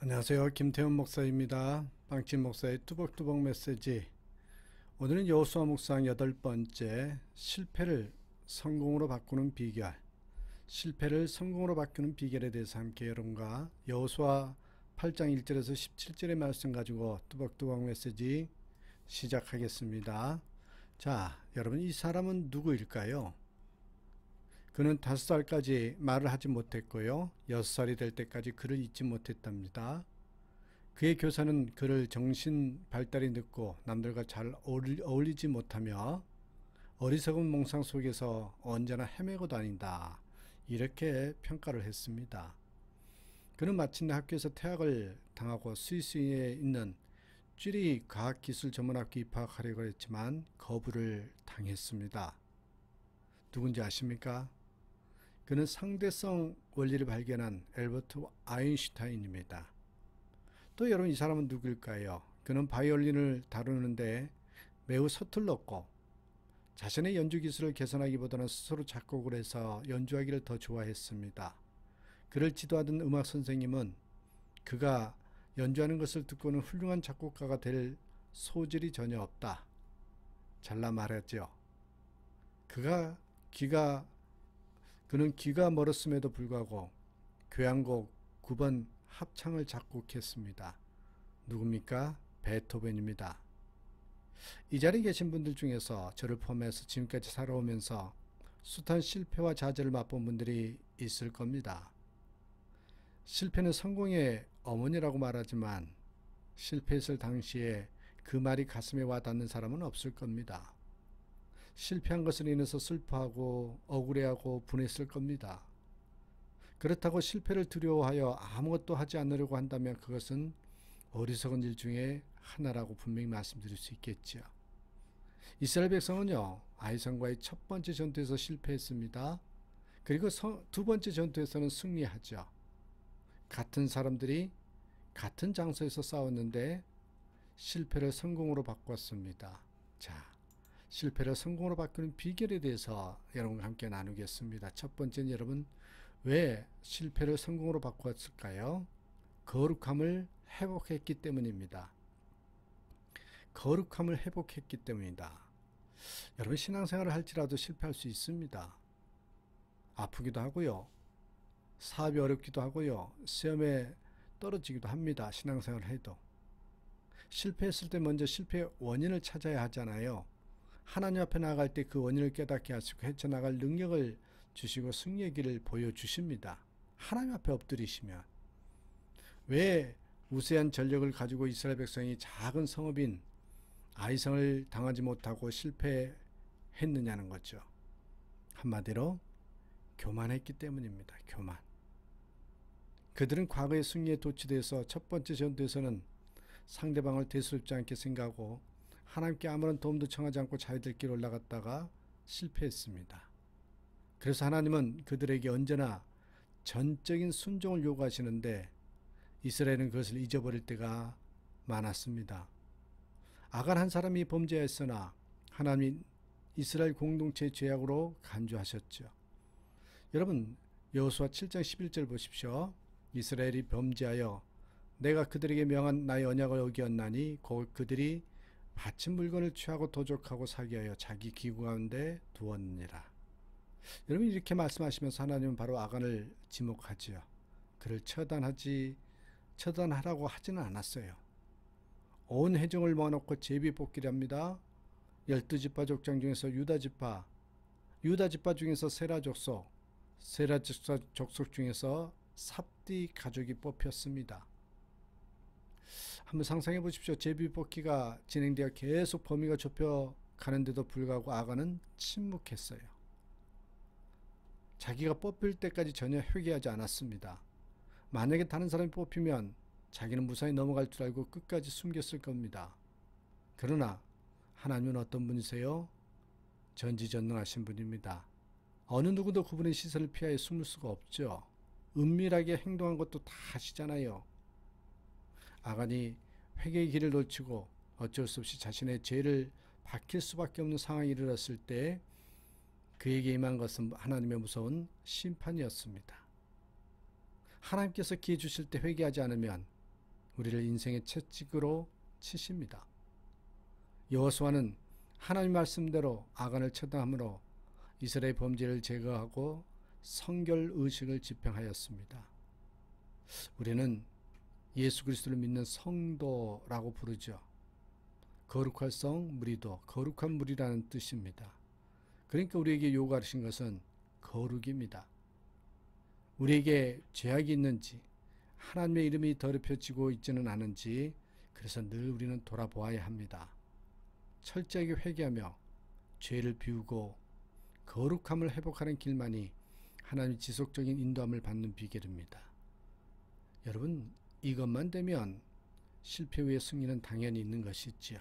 안녕하세요. 김태훈 목사입니다. 빵집 목사의 뚜벅뚜벅 메시지. 오늘은 여호수아 묵상 8번째, 실패를 성공으로 바꾸는 비결. 실패를 성공으로 바꾸는 비결에 대해서 함께 여러분과 여호수아 8장 1절에서 17절의 말씀 가지고 뚜벅뚜벅 메시지 시작하겠습니다. 자, 여러분, 이 사람은 누구일까요? 그는 5살까지 말을 하지 못했고요. 6살이 될 때까지 글을 읽지 못했답니다. 그의 교사는 그를 정신 발달이 늦고 남들과 잘 어울리지 못하며 어리석은 몽상 속에서 언제나 헤매고 다닌다, 이렇게 평가를 했습니다. 그는 마침내 학교에서 퇴학을 당하고 스위스에 있는 쥐리 과학기술전문학교 입학하려고 했지만 거부를 당했습니다. 누군지 아십니까? 그는 상대성 원리를 발견한 엘버트 아인슈타인입니다. 또 여러분, 이 사람은 누구일까요? 그는 바이올린을 다루는데 매우 서툴렀고 자신의 연주 기술을 개선하기보다는 스스로 작곡을 해서 연주하기를 더 좋아했습니다. 그를 지도하던 음악 선생님은 그가 연주하는 것을 듣고는 훌륭한 작곡가가 될 소질이 전혀 없다, 잘라 말했죠. 그는 귀가 멀었음에도 불구하고 교향곡 9번 합창을 작곡했습니다. 누굽니까? 베토벤입니다. 이 자리에 계신 분들 중에서 저를 포함해서 지금까지 살아오면서 숱한 실패와 좌절을 맛본 분들이 있을 겁니다. 실패는 성공의 어머니라고 말하지만 실패했을 당시에 그 말이 가슴에 와닿는 사람은 없을 겁니다. 실패한 것을 인해서 슬퍼하고 억울해하고 분했을 겁니다. 그렇다고 실패를 두려워하여 아무것도 하지 않으려고 한다면 그것은 어리석은 일 중에 하나라고 분명히 말씀드릴 수 있겠죠. 이스라엘 백성은요, 아이성과의 첫 번째 전투에서 실패했습니다. 그리고 두 번째 전투에서는 승리하죠. 같은 사람들이 같은 장소에서 싸웠는데 실패를 성공으로 바꿨습니다. 자, 실패를 성공으로 바꾸는 비결에 대해서 여러분과 함께 나누겠습니다. 첫 번째는, 여러분, 왜 실패를 성공으로 바꾸었을까요? 거룩함을 회복했기 때문입니다. 거룩함을 회복했기 때문이다. 여러분, 신앙생활을 할지라도 실패할 수 있습니다. 아프기도 하고요. 사업이 어렵기도 하고요. 시험에 떨어지기도 합니다. 신앙생활을 해도. 실패했을 때 먼저 실패의 원인을 찾아야 하잖아요. 하나님 앞에 나아갈 때 그 원인을 깨닫게 하시고 헤쳐나갈 능력을 주시고 승리의 길을 보여주십니다. 하나님 앞에 엎드리시면. 왜 우세한 전력을 가지고 이스라엘 백성이 작은 성읍인 아이성을 당하지 못하고 실패했느냐는 거죠. 한마디로 교만했기 때문입니다. 교만. 그들은 과거의 승리에 도취돼서 첫 번째 전투에서는 상대방을 대수롭지 않게 생각하고 하나님께 아무런 도움도 청하지 않고 자기들 길 올라갔다가 실패했습니다. 그래서 하나님은 그들에게 언제나 전적인 순종을 요구하시는데 이스라엘은 그것을 잊어버릴 때가 많았습니다. 아간 한 사람이 범죄했으나 하나님이 이스라엘 공동체의 죄악으로 간주하셨죠. 여러분, 여호수아 7장 11절 보십시오. 이스라엘이 범죄하여 내가 그들에게 명한 나의 언약을 어기었나니 곧 그들이 바친 물건을 취하고 도적하고 사기하여 자기 기구 가운데 두었느니라. 여러분, 이렇게 말씀하시면서 하나님은 바로 아간을 지목하지요. 그를 처단하라고 하지는 않았어요. 온 회중을 모아놓고 제비뽑기를 합니다. 12지파 족장 중에서 유다 지파 중에서 세라 족속 중에서 삽디 가족이 뽑혔습니다. 한번 상상해 보십시오. 제비뽑기가 진행되어 계속 범위가 좁혀가는데도 불구하고 아간은 침묵했어요. 자기가 뽑힐 때까지 전혀 회개하지 않았습니다. 만약에 다른 사람이 뽑히면 자기는 무사히 넘어갈 줄 알고 끝까지 숨겼을 겁니다. 그러나 하나님은 어떤 분이세요? 전지전능하신 분입니다. 어느 누구도 그분의 시선을 피하여 숨을 수가 없죠. 은밀하게 행동한 것도 다 아시잖아요. 아간이 회개의 길을 놓치고 어쩔 수 없이 자신의 죄를 밝힐 수밖에 없는 상황에 이르렀을 때 그에게 임한 것은 하나님의 무서운 심판이었습니다. 하나님께서 기회 주실 때 회개하지 않으면 우리를 인생의 채찍으로 치십니다. 여호수아는 하나님 말씀대로 아간을 처단함으로 이스라엘 범죄를 제거하고 성결 의식을 집행하였습니다. 우리는 예수 그리스도를 믿는 성도라고 부르죠. 거룩할 성 무리도, 거룩한 무리라는 뜻입니다. 그러니까 우리에게 요구하신 것은 거룩입니다. 우리에게 죄악이 있는지, 하나님의 이름이 더럽혀지고 있지는 않은지, 그래서 늘 우리는 돌아보아야 합니다. 철저하게 회개하며 죄를 비우고 거룩함을 회복하는 길만이 하나님의 지속적인 인도함을 받는 비결입니다. 여러분, 이것만 되면 실패 후의 승리는 당연히 있는 것이지요.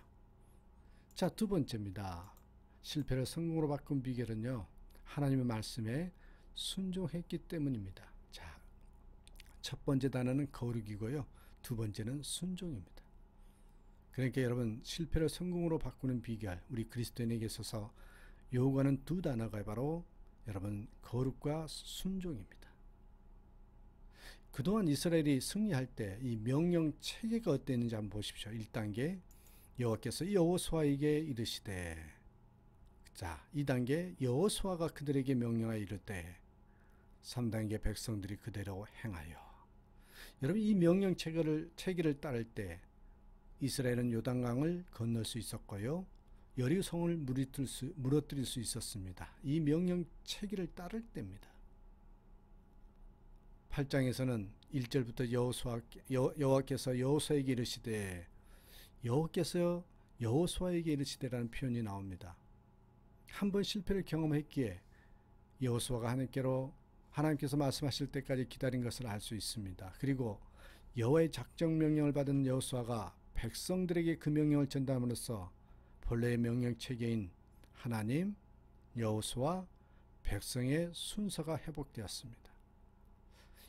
자, 두 번째입니다. 실패를 성공으로 바꾼 비결은요, 하나님의 말씀에 순종했기 때문입니다. 자, 첫 번째 단어는 거룩이고요, 두 번째는 순종입니다. 그러니까 여러분, 실패를 성공으로 바꾸는 비결, 우리 그리스도인에게 있어서 요구하는 두 단어가 바로 여러분 거룩과 순종입니다. 그동안 이스라엘이 승리할 때 이 명령 체계가 어땠는지 한번 보십시오. 1단계 여호와께서 여호수아에게 이르시되, 자 2단계 여호수아가 그들에게 명령하여 이르되, 3단계 백성들이 그대로 행하여. 여러분, 이 명령 체계를 따를 때 이스라엘은 요단강을 건널 수 있었고요, 여리고성을 무너뜨릴 수 있었습니다. 이 명령 체계를 따를 때입니다. 8장에서는 1절부터 여호와께서 여호수아에게 이르시되, 여호와께서 여호수아에게 이르시되라는 표현이 나옵니다. 한 번 실패를 경험했기에 여호수아가 하나님께서 말씀하실 때까지 기다린 것을 알 수 있습니다. 그리고 여호와의 작정 명령을 받은 여호수아가 백성들에게 그 명령을 전달함으로써 본래의 명령 체계인 하나님, 여호수아, 백성의 순서가 회복되었습니다.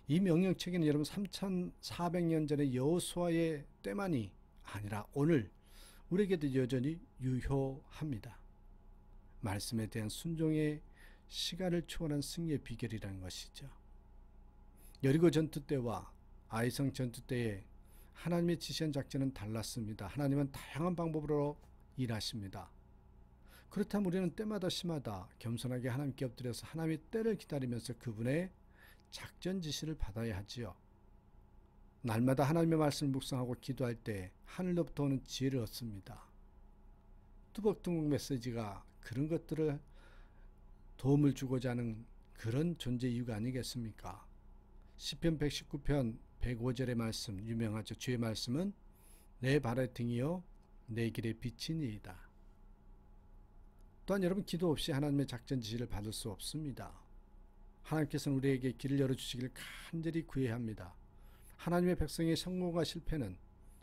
이 명령 체계는 여러분 3400년 전의 여호수아의 때만이 아니라 오늘 우리에게도 여전히 유효합니다. 말씀에 대한 순종의 시간을 초월한 승리의 비결이라는 것이죠. 여리고 전투 때와 아이성 전투 때에 하나님의 지시한 작전은 달랐습니다. 하나님은 다양한 방법으로 일하십니다. 그렇다면 우리는 때마다 시마다 겸손하게 하나님께 엎드려서 하나님의 때를 기다리면서 그분의 작전 지시를 받아야 하지요. 날마다 하나님의 말씀을 묵상하고 기도할 때 하늘로부터 오는 지혜를 얻습니다. 뚜벅뚜벅 메시지가 그런 것들을 도움을 주고자 하는 그런 존재 이유가 아니겠습니까? 시편 119편 105절의 말씀 유명하죠. 주의 말씀은 내 발의 등이요 내 길의 빛이니이다. 또한 여러분, 기도 없이 하나님의 작전 지시를 받을 수 없습니다. 하나님께서는 우리에게 길을 열어주시기를 간절히 구해야 합니다. 하나님의 백성의 성공과 실패는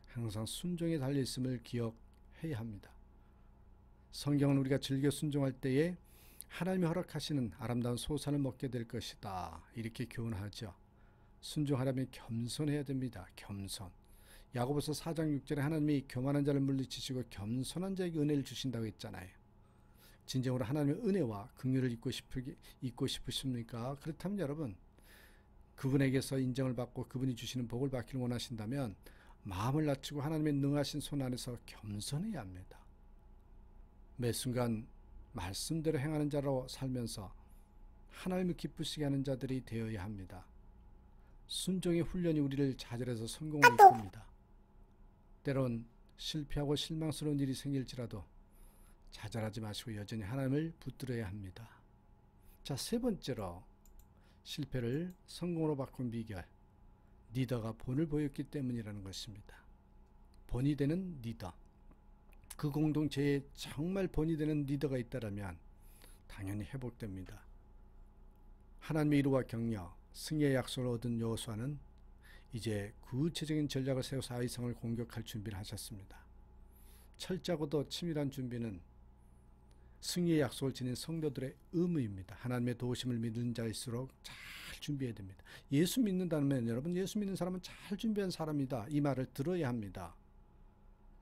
항상 순종에 달려있음을 기억해야 합니다. 성경은 우리가 즐겨 순종할 때에 하나님이 허락하시는 아름다운 소산을 먹게 될 것이다, 이렇게 교훈하죠. 순종하려면 겸손해야 됩니다. 겸손. 야고보서 4장 6절에 하나님이 교만한 자를 물리치시고 겸손한 자에게 은혜를 주신다고 했잖아요. 진정으로 하나님의 은혜와 긍휼을 잊고 싶으십니까? 그렇다면 여러분, 그분에게서 인정을 받고 그분이 주시는 복을 받기를 원하신다면 마음을 낮추고 하나님의 능하신 손 안에서 겸손해야 합니다. 매 순간 말씀대로 행하는 자로 살면서 하나님을 기쁘시게 하는 자들이 되어야 합니다. 순종의 훈련이 우리를 좌절해서 성공을 이룹니다. 때론 실패하고 실망스러운 일이 생길지라도 좌절하지 마시고 여전히 하나님을 붙들어야 합니다. 자, 세 번째로 실패를 성공으로 바꾼 비결, 리더가 본을 보였기 때문이라는 것입니다. 본이 되는 리더. 그 공동체에 정말 본이 되는 리더가 있다면 당연히 회복됩니다. 하나님의 이루와 격려, 승리의 약속을 얻은 여호수아는 이제 구체적인 전략을 세워서 아이성을 공격할 준비를 하셨습니다. 철저하고도 치밀한 준비는 승리의 약속을 지닌 성도들의 의무입니다. 하나님의 도우심을 믿는 자일수록 잘 준비해야 됩니다. 예수 믿는다면 여러분, 예수 믿는 사람은 잘 준비한 사람이다, 이 말을 들어야 합니다.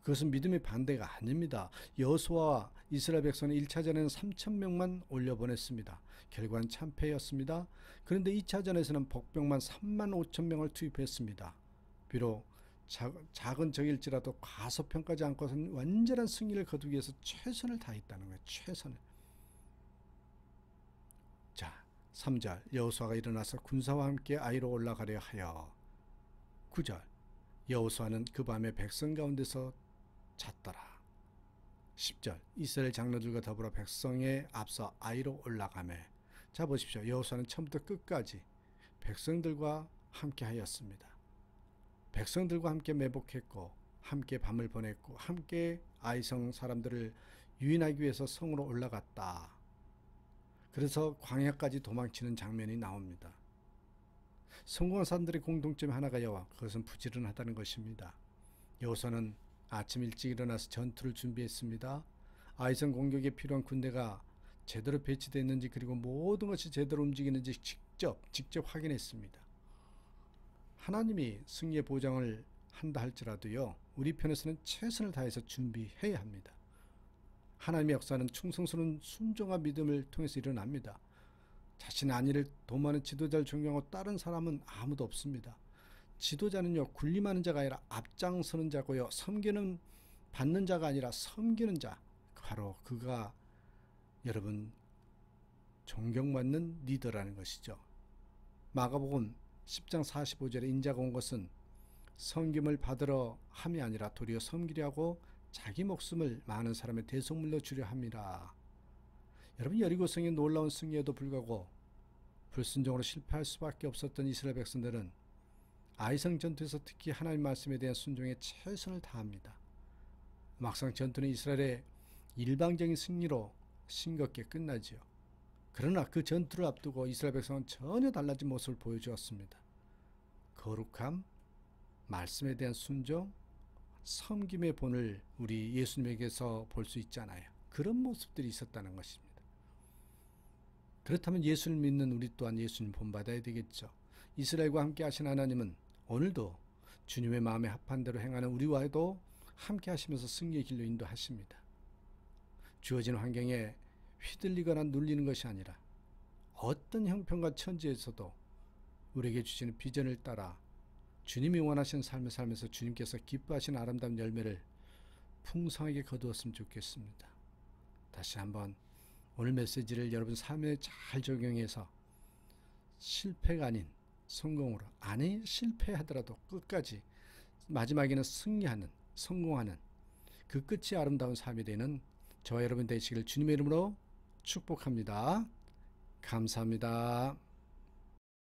그것은 믿음의 반대가 아닙니다. 여호수아와 이스라엘 백성은 1차전에는 3,000명만 올려보냈습니다. 결과는 참패였습니다. 그런데 2차전에서는 복병만 35,000명을 투입했습니다. 비록 작은 적일지라도 과소평가지 않고선 완전한 승리를 거두기 위해서 최선을 다했다는 거예요. 최선을. 자, 3절 여호수아가 일어나서 군사와 함께 아이로 올라가려 하여 9절 여호수아는 그 밤에 백성 가운데서 잤더라. 10절 이스라엘 장로들과 더불어 백성에 앞서 아이로 올라가매. 자 보십시오. 여호수아는 처음부터 끝까지 백성들과 함께 하였습니다. 백성들과 함께 매복했고 함께 밤을 보냈고 함께 아이성 사람들을 유인하기 위해서 성으로 올라갔다. 그래서 광야까지 도망치는 장면이 나옵니다. 성공한 사람들의 공통점 하나가 여와 그것은 부지런하다는 것입니다. 여호수아는 아침 일찍 일어나서 전투를 준비했습니다. 아이성 공격에 필요한 군대가 제대로 배치되어 있는지 그리고 모든 것이 제대로 움직이는지 직접 확인했습니다. 하나님이 승리의 보장을 한다 할지라도요. 우리 편에서는 최선을 다해서 준비해야 합니다. 하나님의 역사는 충성스러운 순종과 믿음을 통해서 일어납니다. 자신의 안위를 도모하는 지도자를 존경하고 다른 사람은 아무도 없습니다. 지도자는요. 군림하는 자가 아니라 앞장서는 자고요. 섬기는 받는 자가 아니라 섬기는 자. 바로 그가 여러분 존경받는 리더라는 것이죠. 마가복음 10장 45절에 인자가 온 것은 섬김을 받으러 함이 아니라 도리어 섬기려 하고 자기 목숨을 많은 사람의 대속물로 주려 함이라. 여러분 여리고성의 놀라운 승리에도 불구하고 불순종으로 실패할 수밖에 없었던 이스라엘 백성들은 아이성 전투에서 특히 하나님 말씀에 대한 순종에 최선을 다합니다. 막상 전투는 이스라엘의 일방적인 승리로 싱겁게 끝나지요. 그러나 그 전투를 앞두고 이스라엘 백성은 전혀 달라진 모습을 보여주었습니다. 거룩함, 말씀에 대한 순종, 섬김의 본을 우리 예수님에게서 볼 수 있잖아요. 그런 모습들이 있었다는 것입니다. 그렇다면 예수를 믿는 우리 또한 예수님 본받아야 되겠죠. 이스라엘과 함께 하신 하나님은 오늘도 주님의 마음에 합한 대로 행하는 우리와도 함께 하시면서 승리의 길로 인도하십니다. 주어진 환경에 휘둘리거나 눌리는 것이 아니라 어떤 형편과 천지에서도 우리에게 주시는 비전을 따라 주님이 원하시는 삶을 살면서 주님께서 기뻐하시는 아름다운 열매를 풍성하게 거두었으면 좋겠습니다. 다시 한번 오늘 메시지를 여러분 삶에 잘 적용해서 실패가 아닌 성공으로, 아니 실패하더라도 끝까지 마지막에는 승리하는, 성공하는 그 끝이 아름다운 삶이 되는 저와 여러분 되시기를 주님의 이름으로 축복합니다. 감사합니다.